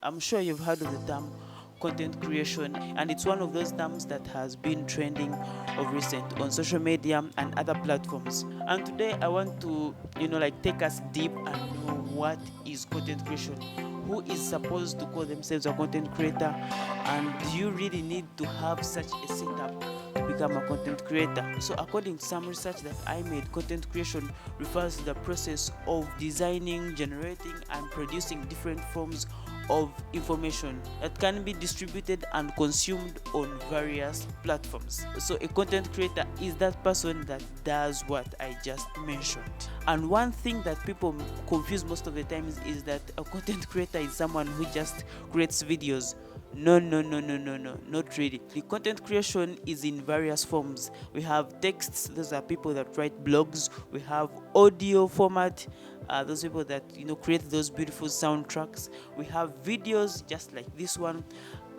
I'm sure you've heard of the term content creation, and it's one of those terms that has been trending of recent on social media and other platforms. And today I want to, take us deep and know what is content creation. Who is supposed to call themselves a content creator, and do you really need to have such a setup to become a content creator? So, according to some research that I made, content creation refers to the process of designing, generating, and producing different forms of information that can be distributed and consumed on various platforms. So, a content creator is that person that does what I just mentioned. And one thing that people confuse most of the times is that a content creator is someone who just creates videos. No, no, no, no, no, no, not really. The content creation is in various forms. We have texts, those are people that write blogs. We have audio format, those people that create those beautiful soundtracks. We have videos just like this one,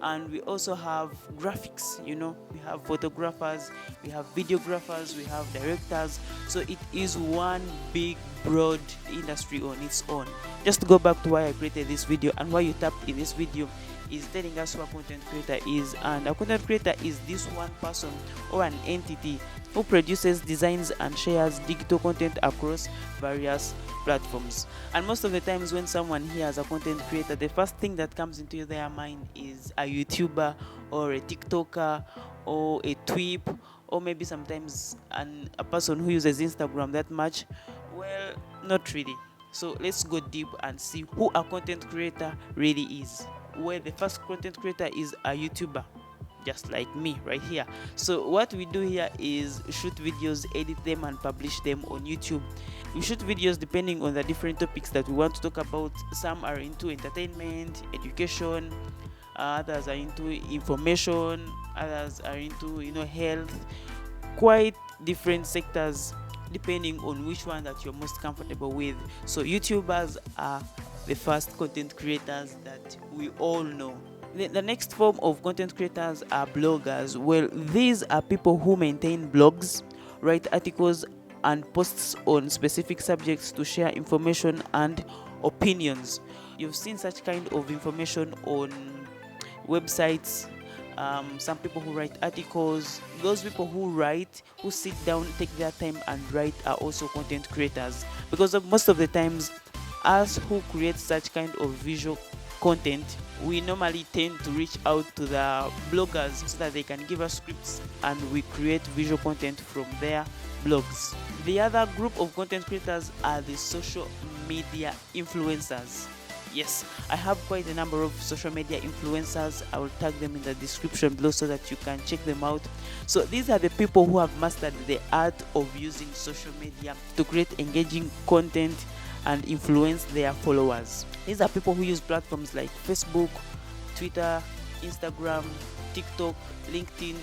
and we also have graphics. We have photographers, we have videographers, we have directors. So it is one big broad industry on its own. Just to go back to why I created this video and why you tapped in this video is telling us what content creator is. And a content creator is this one person or an entity who produces, designs, and shares digital content across various platforms. And most of the times when someone hears a content creator, the first thing that comes into their mind is a YouTuber or a TikToker or a tweep, or maybe sometimes a person who uses Instagram that much. Well, not really. So let's go deep and see who a content creator really is. Where the first content creator is a YouTuber, just like me right here. So what we do here is shoot videos, edit them, and publish them on YouTube. We shoot videos depending on the different topics that we want to talk about. Some are into entertainment, education, others are into information, others are into health. Quite different sectors depending on which one that you're most comfortable with. So YouTubers are the first content creators that we all know. The next form of content creators are bloggers. Well, these are people who maintain blogs, write articles, and posts on specific subjects to share information and opinions. You've seen such kind of information on websites. Some people who write articles, those people who sit down, take their time and write, are also content creators, because most of the times us who create such kind of visual content, we normally tend to reach out to the bloggers so that they can give us scripts and we create visual content from their blogs. The other group of content creators are the social media influencers. Yes, I have quite a number of social media influencers. I will tag them in the description below so that you can check them out. So these are the people who have mastered the art of using social media to create engaging content and influence their followers. These are people who use platforms like Facebook, Twitter, Instagram, TikTok, LinkedIn.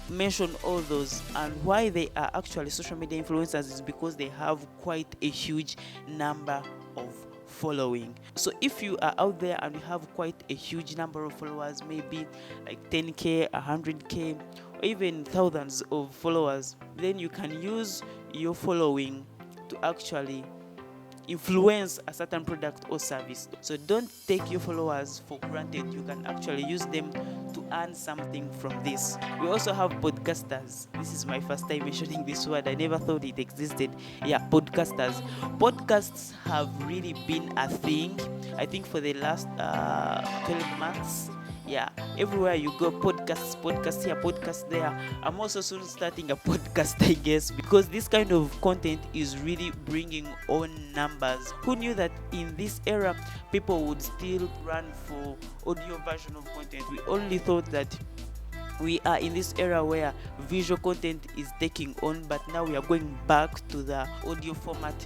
Mention all those. And why they are actually social media influencers is because they have quite a huge number of following. So if you are out there and you have quite a huge number of followers, maybe like 10k, 100k, or even thousands of followers, then you can use your following to actually influence a certain product or service. So don't take your followers for granted. You can actually use them to earn something from this. We also have podcasters. This is my first time mentioning this word. I never thought it existed. Yeah, podcasters. Podcasts have really been a thing, I think, for the last 12 months. Yeah, everywhere you go, podcast here, podcast there. I'm also soon starting a podcast, I guess, because this kind of content is really bringing on numbers. Who knew that in this era people would still run for audio version of content? We only thought that we are in this era where visual content is taking on, but now we are going back to the audio format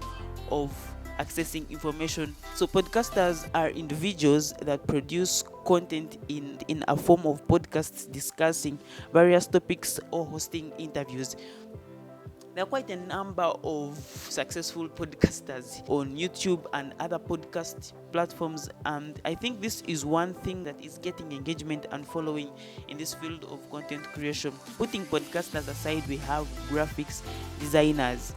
of accessing information. So podcasters are individuals that produce content in a form of podcasts discussing various topics or hosting interviews. There are quite a number of successful podcasters on YouTube and other podcast platforms, and I think this is one thing that is getting engagement and following in this field of content creation. Putting podcasters aside, we have graphics designers,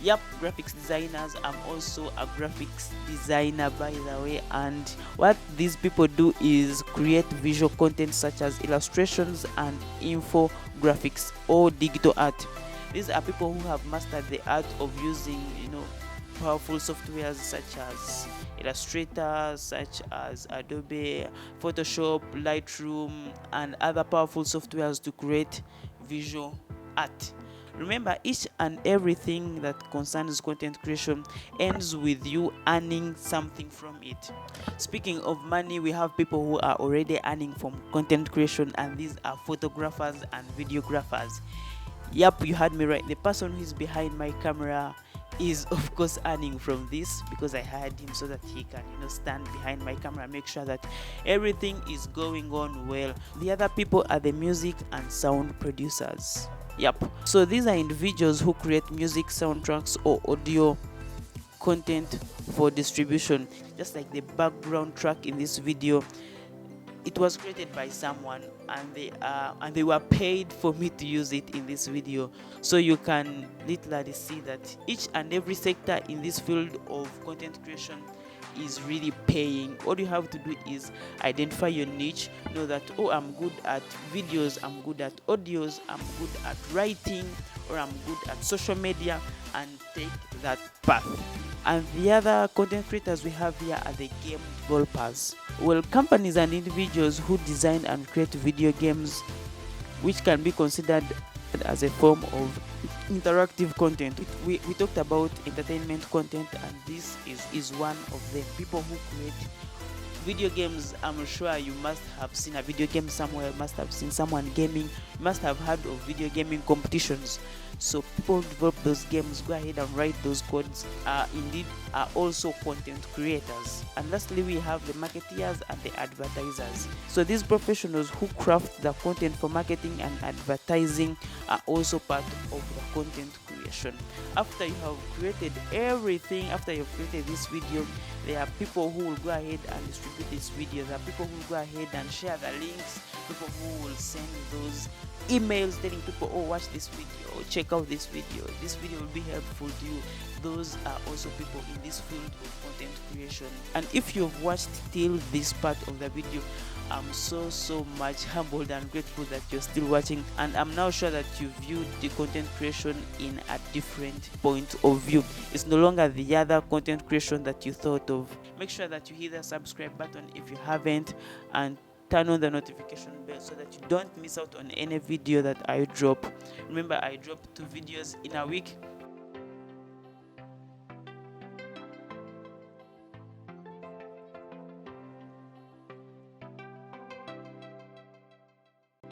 Yep, graphics designers. I'm also a graphics designer, by the way, and what these people do is create visual content such as illustrations and infographics or digital art. These are people who have mastered the art of using, powerful softwares such as Illustrator, such as Adobe, Photoshop, Lightroom, and other powerful softwares to create visual art. Remember, each and everything that concerns content creation ends with you earning something from it. Speaking of money, we have people who are already earning from content creation, and these are photographers and videographers. Yep, you heard me right. The person who is behind my camera is of course earning from this, because I hired him so that he can stand behind my camera and make sure that everything is going on well. The other people are the music and sound producers. Yep, so these are individuals who create music, soundtracks, or audio content for distribution. Just like the background track in this video, it was created by someone, and they were paid for me to use it in this video. So you can literally see that each and every sector in this field of content creation is really paying. All you have to do is identify your niche, know that, oh, I'm good at videos, I'm good at audios, I'm good at writing, or I'm good at social media, and take that path. And the other content creators we have here are the game developers. Well, companies and individuals who design and create video games, which can be considered as a form of interactive content. We talked about entertainment content, and this is one of them. People who create video games. I'm sure you must have seen a video game somewhere, must have seen someone gaming, must have heard of video gaming competitions. So people who develop those games, go ahead and write those codes, indeed are also content creators. And lastly, we have the marketeers and the advertisers. So these professionals who craft the content for marketing and advertising are also part of the content creation. After you have created everything, after you've created this video, there are people who will go ahead and distribute this video. There are people who will go ahead and share the links, people who will send those emails telling people, oh, watch this video, check out this video will be helpful to you. Those are also people in this field of content creation. And if you've watched till this part of the video, I'm so much humbled and grateful that you're still watching, and I'm now sure that you viewed the content creation in a different point of view. It's no longer the other content creation that you thought of. Make sure that you hit the subscribe button if you haven't, and turn on the notification bell so that you don't miss out on any video that I drop. Remember, I drop 2 videos in a week.